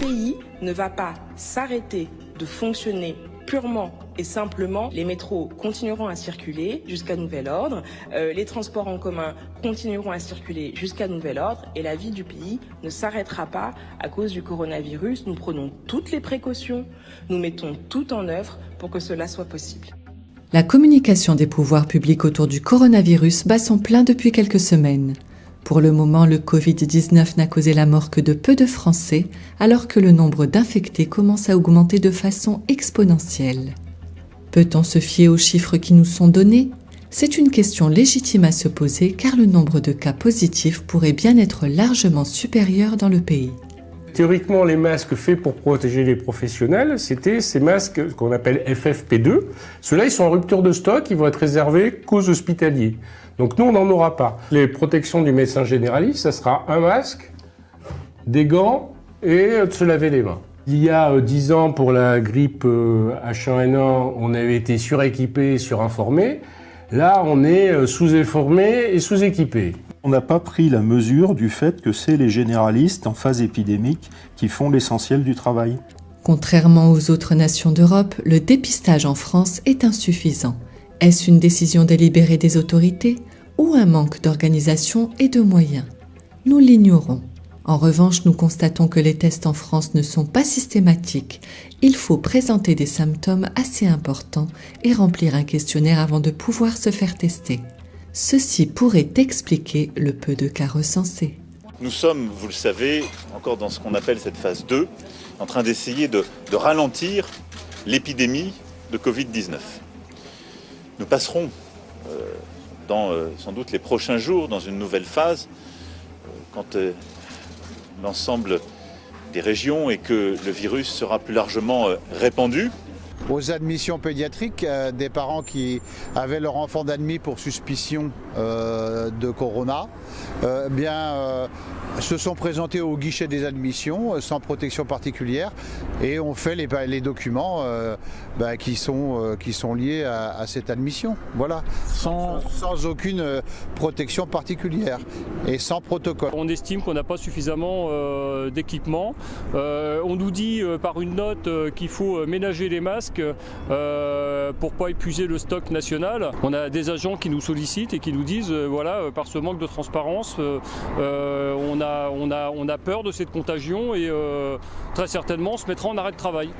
pays ne va pas s'arrêter de fonctionner purement et simplement. Les métros continueront à circuler jusqu'à nouvel ordre, les transports en commun continueront à circuler jusqu'à nouvel ordre et la vie du pays ne s'arrêtera pas à cause du coronavirus. Nous prenons toutes les précautions, nous mettons tout en œuvre pour que cela soit possible. La communication des pouvoirs publics autour du coronavirus bat son plein depuis quelques semaines. Pour le moment, le Covid-19 n'a causé la mort que de peu de Français, alors que le nombre d'infectés commence à augmenter de façon exponentielle. Peut-on se fier aux chiffres qui nous sont donnés ? C'est une question légitime à se poser car le nombre de cas positifs pourrait bien être largement supérieur dans le pays. Théoriquement, les masques faits pour protéger les professionnels, c'était ces masques qu'on appelle FFP2. Ceux-là, ils sont en rupture de stock, ils vont être réservés qu'aux hospitaliers. Donc nous, on n'en aura pas. Les protections du médecin généraliste, ça sera un masque, des gants et de se laver les mains. Il y a 10 ans, pour la grippe H1N1, on avait été suréquipés, surinformés. Là, on est sous-informés et sous-équipés. On n'a pas pris la mesure du fait que c'est les généralistes en phase épidémique qui font l'essentiel du travail. Contrairement aux autres nations d'Europe, le dépistage en France est insuffisant. Est-ce une décision délibérée des autorités ou un manque d'organisation et de moyens? Nous l'ignorons. En revanche, nous constatons que les tests en France ne sont pas systématiques. Il faut présenter des symptômes assez importants et remplir un questionnaire avant de pouvoir se faire tester. Ceci pourrait expliquer le peu de cas recensés. Nous sommes, vous le savez, encore dans ce qu'on appelle cette phase 2, en train d'essayer de ralentir l'épidémie de Covid-19. Nous passerons dans sans doute les prochains jours dans une nouvelle phase quand l'ensemble des régions et que le virus sera plus largement répandu. Aux admissions pédiatriques, des parents qui avaient leur enfant admis pour suspicion de corona, se sont présentés au guichet des admissions sans protection particulière et ont fait les documents qui sont liés à cette admission. Voilà, sans aucune protection particulière et sans protocole. On estime qu'on n'a pas suffisamment d'équipement. On nous dit par une note qu'il faut ménager les masques pour ne pas épuiser le stock national. On a des agents qui nous sollicitent et qui nous disent voilà, par ce manque de transparence, on a peur de cette contagion et très certainement on se mettra en arrêt de travail.